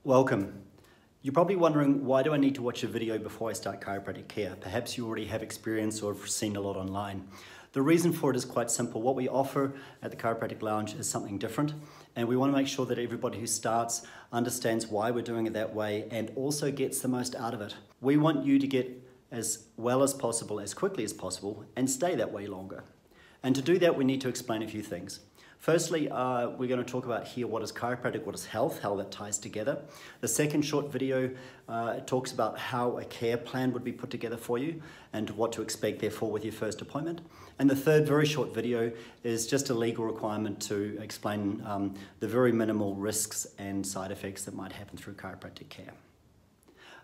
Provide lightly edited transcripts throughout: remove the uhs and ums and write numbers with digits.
Welcome. You're probably wondering, why do I need to watch a video before I start chiropractic care? Perhaps you already have experience or have seen a lot online. The reason for it is quite simple. What we offer at the Chiropractic Lounge is something different, and we want to make sure that everybody who starts understands why we're doing it that way and also gets the most out of it. We want you to get as well as possible, as quickly as possible, and stay that way longer. And to do that, we need to explain a few things. Firstly, we're going to talk about here what is chiropractic, what is health, how that ties together. The second short video talks about how a care plan would be put together for you and what to expect therefore with your first appointment. And the third very short video is just a legal requirement to explain the very minimal risks and side effects that might happen through chiropractic care.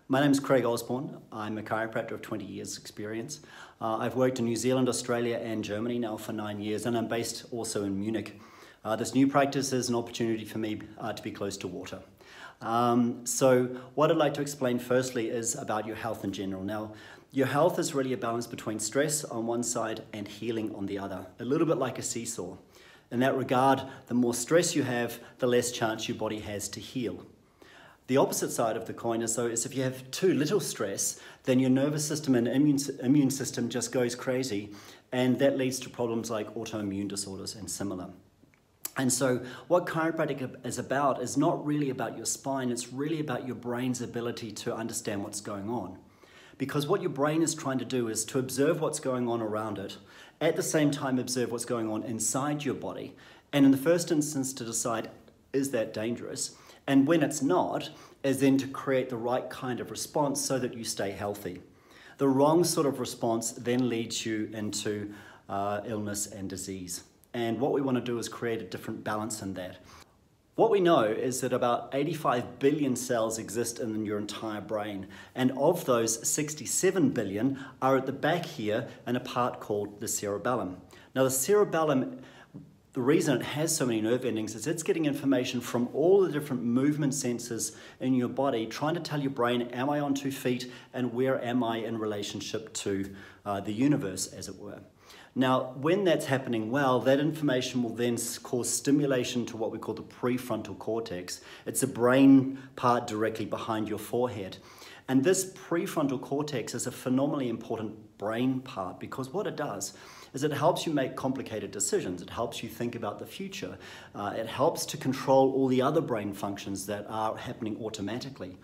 My name is Craig Osborne. I'm a chiropractor of 20 years experience. I've worked in New Zealand, Australia and Germany now for 9 years, and I'm based also in Munich. This new practice is an opportunity for me to be close to water. So what I'd like to explain firstly is about your health in general. Now, your health is really a balance between stress on one side and healing on the other, a little bit like a seesaw. In that regard, the more stress you have, the less chance your body has to heal. The opposite side of the coin is if you have too little stress, then your nervous system and immune system just goes crazy, and that leads to problems like autoimmune disorders and similar. And so what chiropractic is about is not really about your spine, it's really about your brain's ability to understand what's going on. Because what your brain is trying to do is to observe what's going on around it, at the same time observe what's going on inside your body, and in the first instance to decide, is that dangerous? And when it's not, is then to create the right kind of response so that you stay healthy. The wrong sort of response then leads you into illness and disease. And what we want to do is create a different balance in that. What we know is that about 85 billion cells exist in your entire brain. And of those, 67 billion are at the back here in a part called the cerebellum. Now the cerebellum, the reason it has so many nerve endings is it's getting information from all the different movement sensors in your body, trying to tell your brain, am I on 2 feet and where am I in relationship to the universe, as it were. Now, when that's happening well, that information will then cause stimulation to what we call the prefrontal cortex. It's a brain part directly behind your forehead. And this prefrontal cortex is a phenomenally important brain part because what it does is it helps you make complicated decisions. It helps you think about the future. It helps to control all the other brain functions that are happening automatically.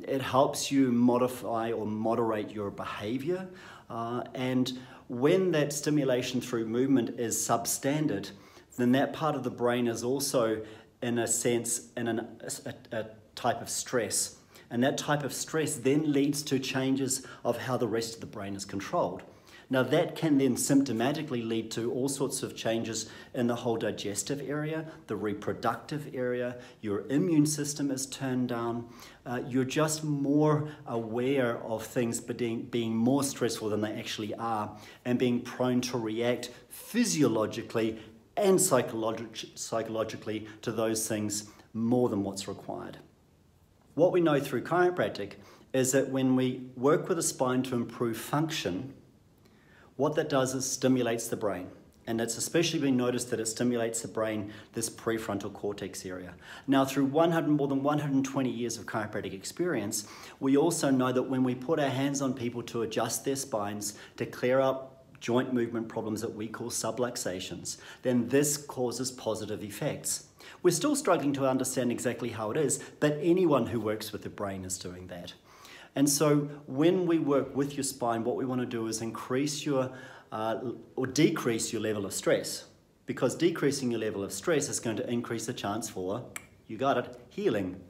It helps you modify or moderate your behavior. And when that stimulation through movement is substandard, then that part of the brain is also, in a sense, in a type of stress. And that type of stress then leads to changes of how the rest of the brain is controlled. Now that can then symptomatically lead to all sorts of changes in the whole digestive area, the reproductive area, your immune system is turned down, you're just more aware of things being more stressful than they actually are and being prone to react physiologically and psychologically to those things more than what's required. What we know through chiropractic is that when we work with the spine to improve function, what that does is stimulates the brain. And it's especially been noticed that it stimulates the brain, this prefrontal cortex area. Now, through more than 120 years of chiropractic experience, we also know that when we put our hands on people to adjust their spines, to clear up joint movement problems that we call subluxations, then this causes positive effects. We're still struggling to understand exactly how it is, but anyone who works with the brain is doing that. And so when we work with your spine, what we want to do is increase your or decrease your level of stress, because decreasing your level of stress is going to increase the chance for, you got it, healing.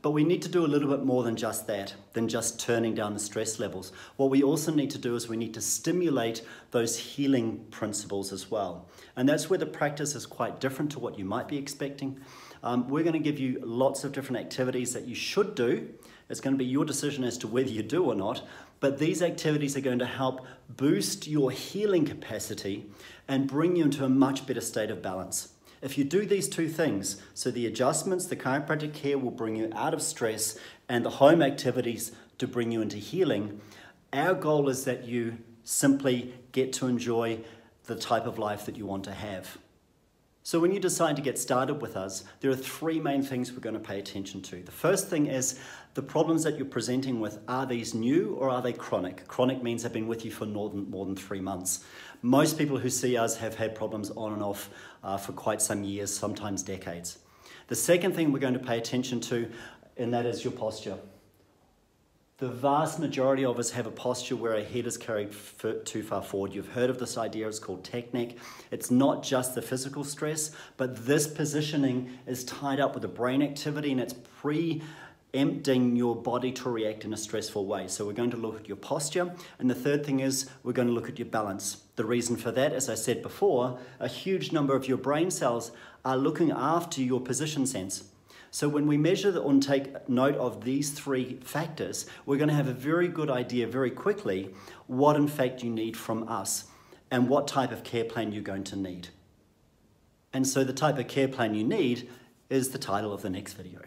But we need to do a little bit more than just that, than just turning down the stress levels. What we also need to do is we need to stimulate those healing principles as well. And that's where the practice is quite different to what you might be expecting. We're going to give you lots of different activities that you should do. It's going to be your decision as to whether you do or not, but these activities are going to help boost your healing capacity and bring you into a much better state of balance. If you do these two things, so the adjustments, the chiropractic care will bring you out of stress, and the home activities to bring you into healing, our goal is that you simply get to enjoy the type of life that you want to have. So when you decide to get started with us, there are three main things we're going to pay attention to. The first thing is the problems that you're presenting with, are these new or are they chronic? Chronic means they've been with you for more than 3 months. Most people who see us have had problems on and off for quite some years, sometimes decades. The second thing we're going to pay attention to, and that is your posture. The vast majority of us have a posture where our head is carried too far forward. You've heard of this idea, it's called technique. It's not just the physical stress, but this positioning is tied up with the brain activity and it's preempting your body to react in a stressful way. So we're going to look at your posture. And the third thing is we're going to look at your balance. The reason for that, as I said before, a huge number of your brain cells are looking after your position sense. So when we measure and take note of these three factors, we're going to have a very good idea very quickly what in fact you need from us and what type of care plan you're going to need. And so the type of care plan you need is the title of the next video.